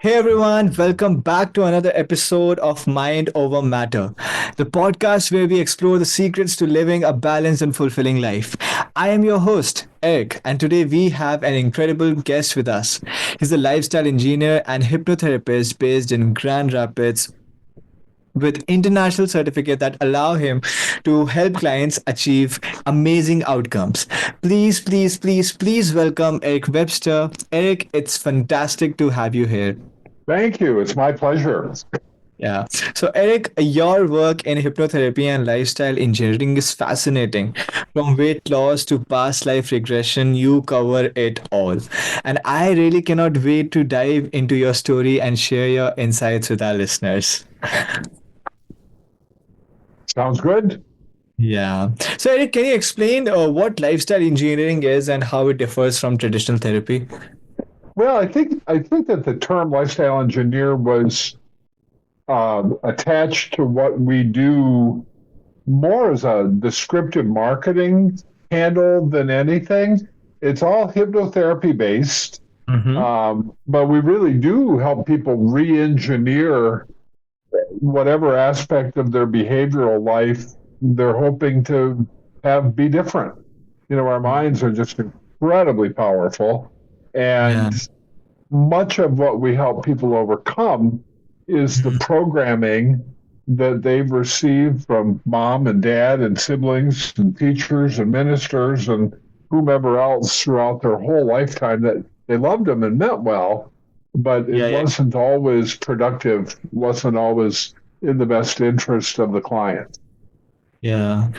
Hey everyone, welcome back to another episode of Mind Over Matter, the podcast where we explore the secrets to living a balanced and fulfilling life. I am your host, Eric, and today we have an incredible guest with us. He's a lifestyle engineer and hypnotherapist based in Grand Rapids, with international certificate that allow him to help clients achieve amazing outcomes. Please welcome Eric Webster. Eric, it's fantastic to have you here. Thank you. It's my pleasure. Yeah. So, Eric, your work in hypnotherapy and lifestyle engineering is fascinating. From weight loss to past life regression, you cover it all. And I really cannot wait to dive into your story and share your insights with our listeners. Sounds good. Yeah. So, Eric, can you explain what lifestyle engineering is and how it differs from traditional therapy? Well, I think that the term lifestyle engineer was attached to what we do more as a descriptive marketing handle than anything. It's all hypnotherapy based, Mm-hmm. but we really do help people re-engineer whatever aspect of their behavioral life they're hoping to have be different. Our minds are just incredibly powerful, Yeah. and much of what we help people overcome is the Mhm. programming that they've received from mom and dad and siblings and teachers and ministers and whomever else throughout their whole lifetime that they loved them and meant well, but it Yeah. Yeah. wasn't always productive, wasn't always in the best interest of the client. Yeah.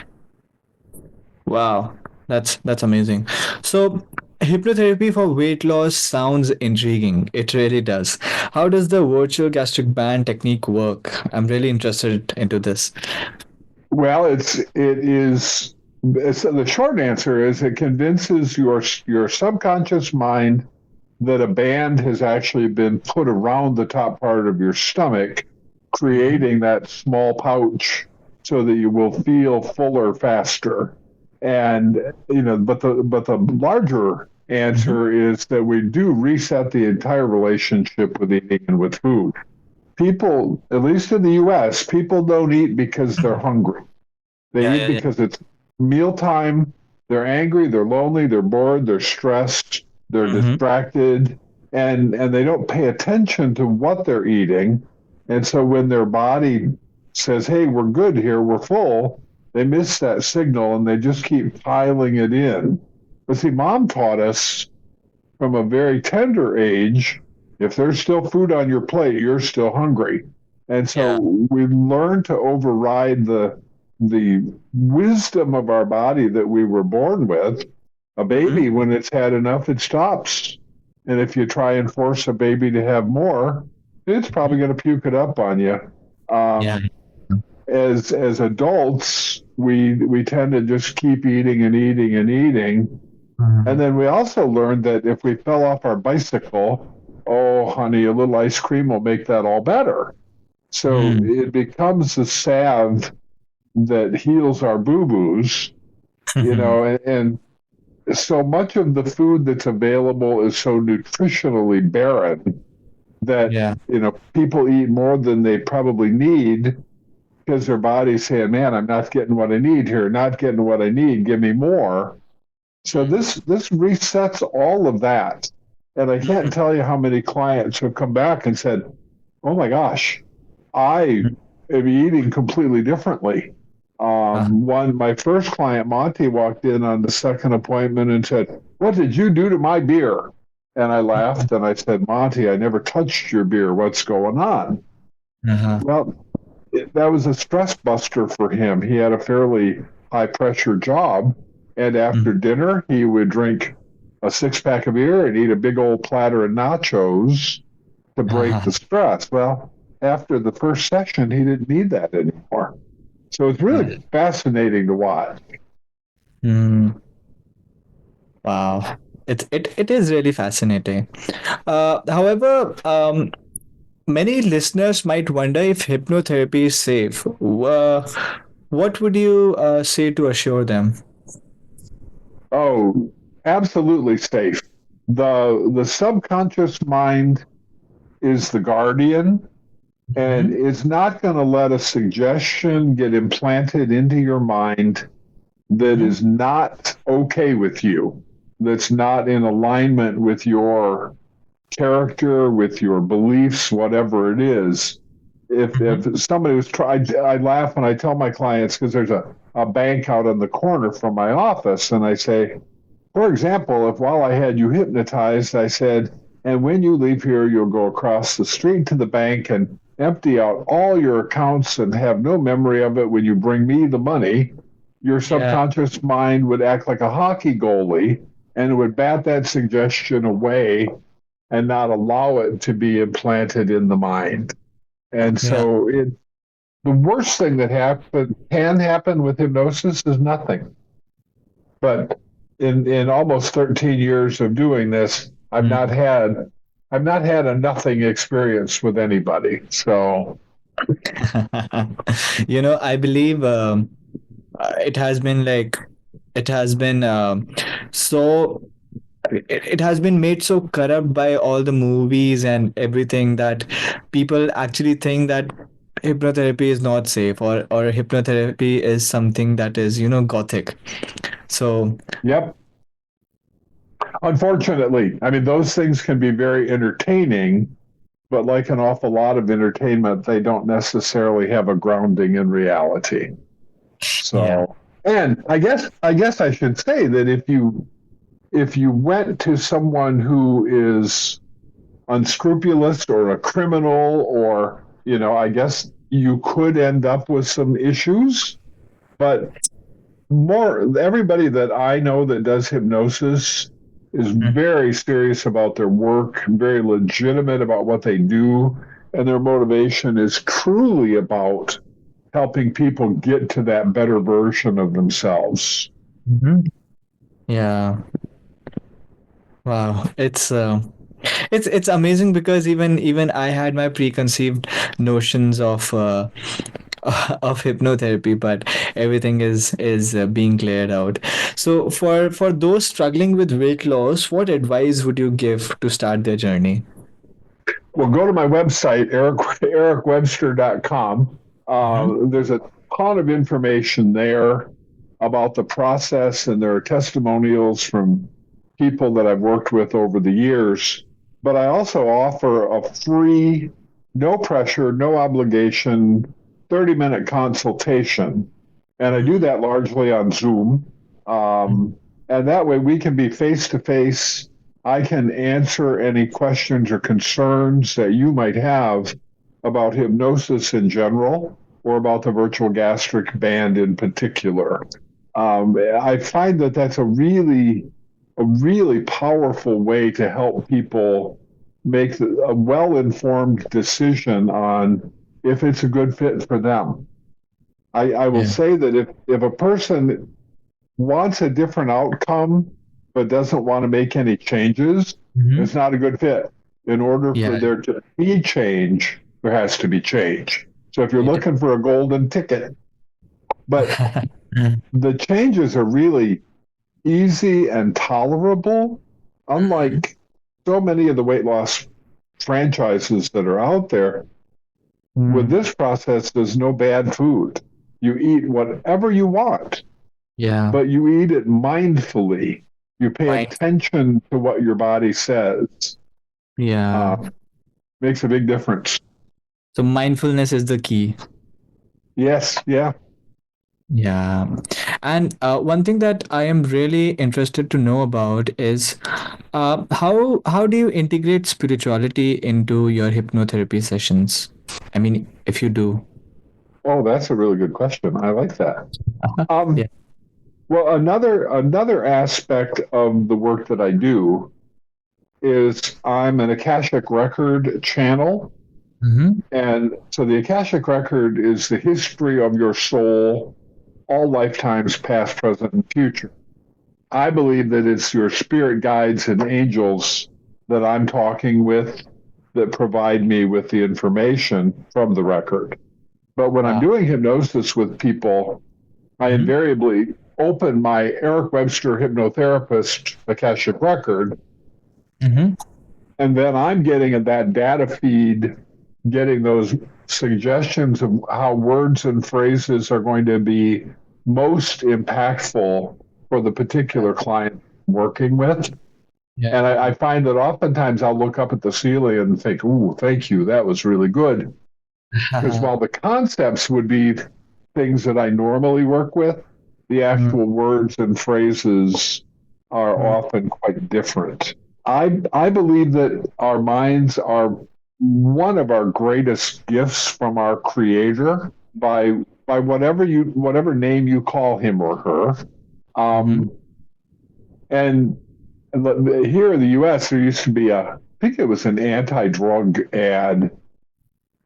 Wow, that's amazing. So, hypnotherapy for weight loss sounds intriguing. It really does. How does the virtual gastric band technique work? I'm really interested into this. Well, the short answer is it convinces your subconscious mind that a band has actually been put around the top part of your stomach, Mm-hmm. creating that small pouch so that you will feel fuller faster. And but the larger Mm-hmm. answer is that we do reset the entire relationship with eating and with food. People, at least in the US, people don't eat because they're hungry. They Yeah, eat yeah, yeah. because it's mealtime. They're angry, they're lonely, they're bored, they're stressed, they're Mm-hmm. distracted, and they don't pay attention to what they're eating. And so when their body says, "Hey, we're good here, we're full," they miss that signal and they just keep piling it in. But see, mom taught us from a very tender age, if there's still food on your plate, you're still hungry. And Yeah. so we learn to override the wisdom of our body that we were born with. A Mm-hmm. baby, when it's had enough, it stops. And if you try and force a baby to have more, it's probably going to puke it up on you. Yeah. Um, as adults, we tend to just keep eating and eating and eating, and Mhm. then we also learned that if we fell off our bicycle, oh, honey, a little ice cream will make that all better. So Mm. it becomes the salve that heals our boo boos, and so much of the food that's available is so nutritionally barren that, Yeah. people eat more than they probably need because their body's saying, man, I'm not getting what I need here, not getting what I need, give me more. So this resets all of that. And I can't Mhm. tell you how many clients have come back and said, "Oh my gosh, I am eating completely differently." Ah. My first client, Monty, walked in on the second appointment and said, "What did you do to my beer?" And I laughed and I said, "Monty, I never touched your beer. What's going on?" Uh-huh. Well, that was a stress buster for him. He had a fairly high pressure job. And after Mm. dinner, he would drink a six pack of beer and eat a big old platter of nachos to break Uh-huh. the stress. Well, after the first session, he didn't need that anymore. So it's really fascinating to watch. Mm. Wow. It is really fascinating. However, many listeners might wonder if hypnotherapy is safe. What would you say to assure them? Oh, absolutely safe. The subconscious mind is the guardian, and Mhm. it's not going to let a suggestion get implanted into your mind that Mhm. is not okay with you, that's not in alignment with your character, with your beliefs, whatever it is. Mhm. If somebody was trying, I laugh when I tell my clients because there's a bank out on the corner from my office, and I say, for example, if while I had you hypnotized, I said, and when you leave here, you'll go across the street to the bank and empty out all your accounts and have no memory of it when you bring me the money, your Yeah. subconscious mind would act like a hockey goalie and it would bat that suggestion away and not allow it to be implanted in the mind. And Yeah. so the worst thing that can happen with hypnosis is nothing. But in almost 13 years of doing this, Mm. I've not had a nothing experience with anybody. So I believe it has been like it has been so it has been made so corrupt by all the movies and everything that people actually think that hypnotherapy is not safe, or hypnotherapy is something that is gothic. So yep. Unfortunately, I mean those things can be very entertaining, but like an awful lot of entertainment, they don't necessarily have a grounding in reality. yeah. So and I guess I should say that if you went to someone who is unscrupulous or a criminal or I guess you could end up with some issues, but more everybody that I know that does hypnosis is Mhm. very serious about their work, very legitimate about what they do, and their motivation is truly about helping people get to that better version of themselves. Mhm. Yeah. Wow. It's amazing because even I had my preconceived notions of of hypnotherapy, but everything is being cleared out. So for those struggling with weight loss, what advice would you give to start their journey? Well, go to my website, ericwebster.com. Mm-hmm. There's a ton of information there about the process, and there are testimonials from people that I've worked with over the years. But I also offer a free, no pressure, no obligation 30-minute consultation. And I do that largely on Zoom. Um, and that way we can be face to face. I can answer any questions or concerns that you might have about hypnosis in general or about the virtual gastric band in particular. I find that that's a really powerful way to help people make a well-informed decision on if it's a good fit for them. I will Yeah. say that if a person wants a different outcome but doesn't want to make any changes, Mm-hmm. it's not a good fit. In order for Yeah. there to be change, there has to be change. So if you're Yeah. looking for a golden ticket, but the changes are really easy and tolerable, unlike so many of the weight loss franchises that are out there. With Mm. this process, there's no bad food. You eat whatever you want, Yeah. but you eat it mindfully. You pay Mind. attention to what your body says. Yeah. Uh, makes a big difference. So mindfulness is the key. Yes, yeah. Yeah. And one thing that I am really interested to know about is how do you integrate spirituality into your hypnotherapy sessions? I mean, if you do. Oh, that's a really good question. I like that. Yeah. Um, well, another aspect of the work that I do is I'm an Akashic record channel. Mm-hmm. And so the Akashic record is the history of your soul, all lifetimes, past, present, and future. I believe that it's your spirit guides and angels that I'm talking with that provide me with the information from the record. But when I'm Wow. doing hypnosis with people, I Mm-hmm. invariably open my Eric Webster hypnotherapist Akashic record, Mm-hmm. And then I'm getting at that data feed, getting those suggestions of how words and phrases are going to be most impactful for the particular client I'm working with. Yeah. And I find that oftentimes I'll look up at the ceiling and think, "Ooh, thank you, that was really good." Because while the concepts would be things that I normally work with, the Mm, actual words and phrases are mm, often quite different. I believe that our minds are one of our greatest gifts from our creator by whatever name you call him or her. mhm. Um, and here in the U.S., there used to be I think it was an anti-drug ad.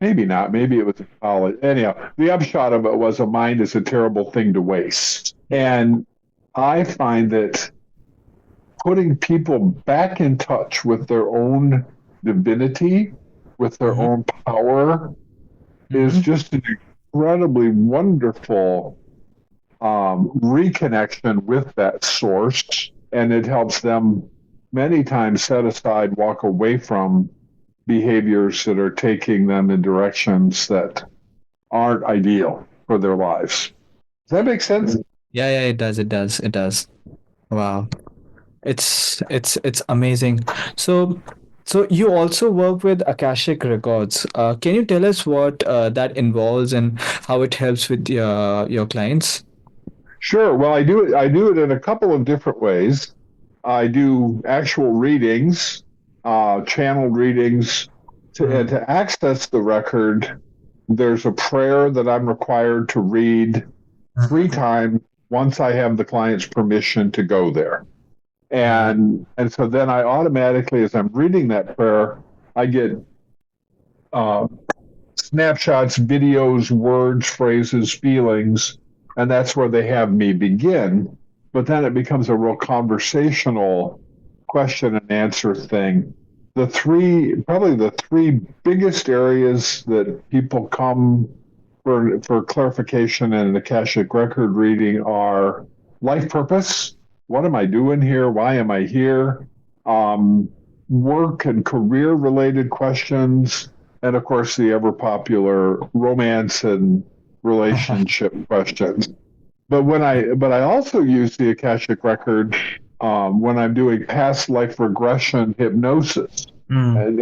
Maybe not. Maybe it was a college. Anyhow, the upshot of it was a mind is a terrible thing to waste. And I find that putting people back in touch with their own divinity, with their Mhm, own power, is mhm. just an incredibly wonderful reconnection with that source. And it helps them many times set aside, walk away from behaviors that are taking them in directions that aren't ideal for their lives. Does that make sense? Yeah, yeah, it does, it does, it does. Wow. It's amazing. So so you also work with Akashic Records. Can you tell us what that involves and how it helps with your clients? Sure. Well, I do it. I do it in a couple of different ways. I do actual readings, channeled readings, and Mm, to access the record, there's a prayer that I'm required to read three mhm, times once I have the client's permission to go there. mhm, And so then I automatically, as I'm reading that prayer, I get uh, snapshots, videos, words, phrases, feelings, and that's where they have me begin. But then it becomes a real conversational question and answer thing. Probably the three biggest areas that people come for clarification and Akashic record reading are life purpose. What am I doing here? Why am I here? Um, Work and career related questions, and of course the ever popular romance and relationship questions. But I also use the Akashic record when I'm doing past life regression hypnosis, mm, and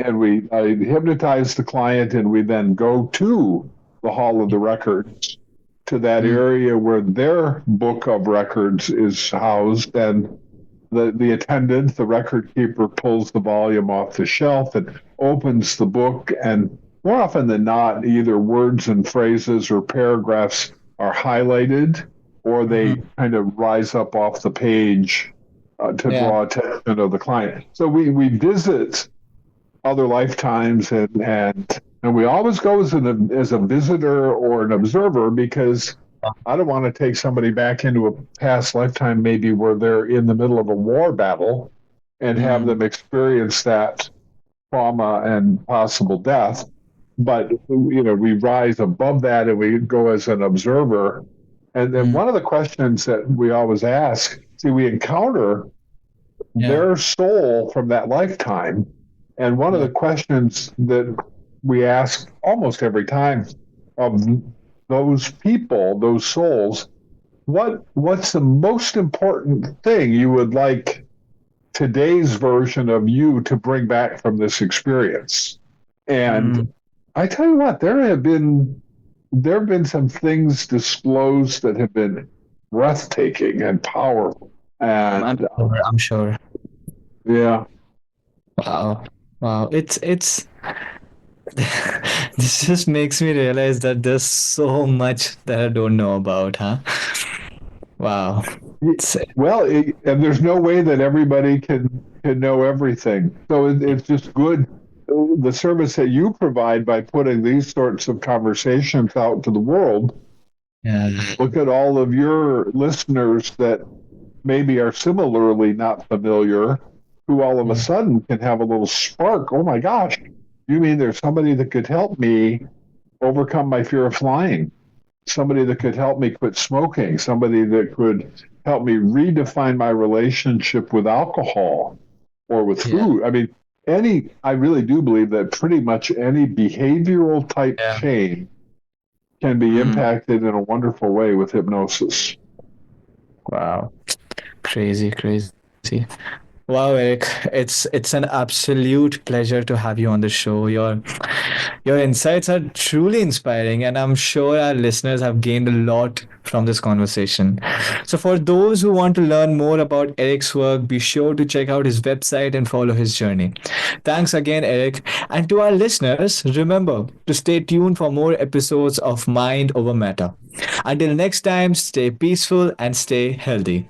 I hypnotize the client, and we then go to the Hall of the Records, to that mm, area where their book of records is housed, and the attendant, the record keeper, pulls the volume off the shelf and opens the book, and more often than not, either words and phrases or paragraphs are highlighted, or they mhm. kind of rise up off the page to Yeah. draw attention of the client. So we visit other lifetimes, and we always go as a visitor or an observer, because I don't want to take somebody back into a past lifetime, maybe where they're in the middle of a war battle, and have Mm, them experience that trauma and possible death. But we rise above that and we go as an observer. And then mm, one of the questions that we always ask, see, we encounter yeah. their soul from that lifetime. And one of Yeah. the questions that we ask almost every time of those people, those souls, what's the most important thing you would like today's version of you to bring back from this experience? And Mm, I tell you what, there have been some things disclosed that have been breathtaking and powerful. I'm And sure. I'm sure. yeah, Wow. Wow. It's this just makes me realize that there's so much that I don't know about, huh? Wow. It's, well, and there's no way that everybody can know everything. So it's just good, the service that you provide by putting these sorts of conversations out to the world. yeah. Look at all of your listeners that maybe are similarly not familiar, who all of a Mm, sudden can have a little spark. Oh my gosh, you mean there's somebody that could help me overcome my fear of flying? Somebody that could help me quit smoking, somebody that could help me redefine my relationship with alcohol or with yeah. food. I mean, I really do believe that pretty much any behavioral type Yeah. change can be Mm. impacted in a wonderful way with hypnosis. Wow. Crazy, crazy. Wow, Eric, it's an absolute pleasure to have you on the show. Your insights are truly inspiring, and I'm sure our listeners have gained a lot from this conversation. So, for those who want to learn more about Eric's work, be sure to check out his website and follow his journey. Thanks again, Eric. And to our listeners, remember to stay tuned for more episodes of Mind Over Matter. Until next time, stay peaceful and stay healthy.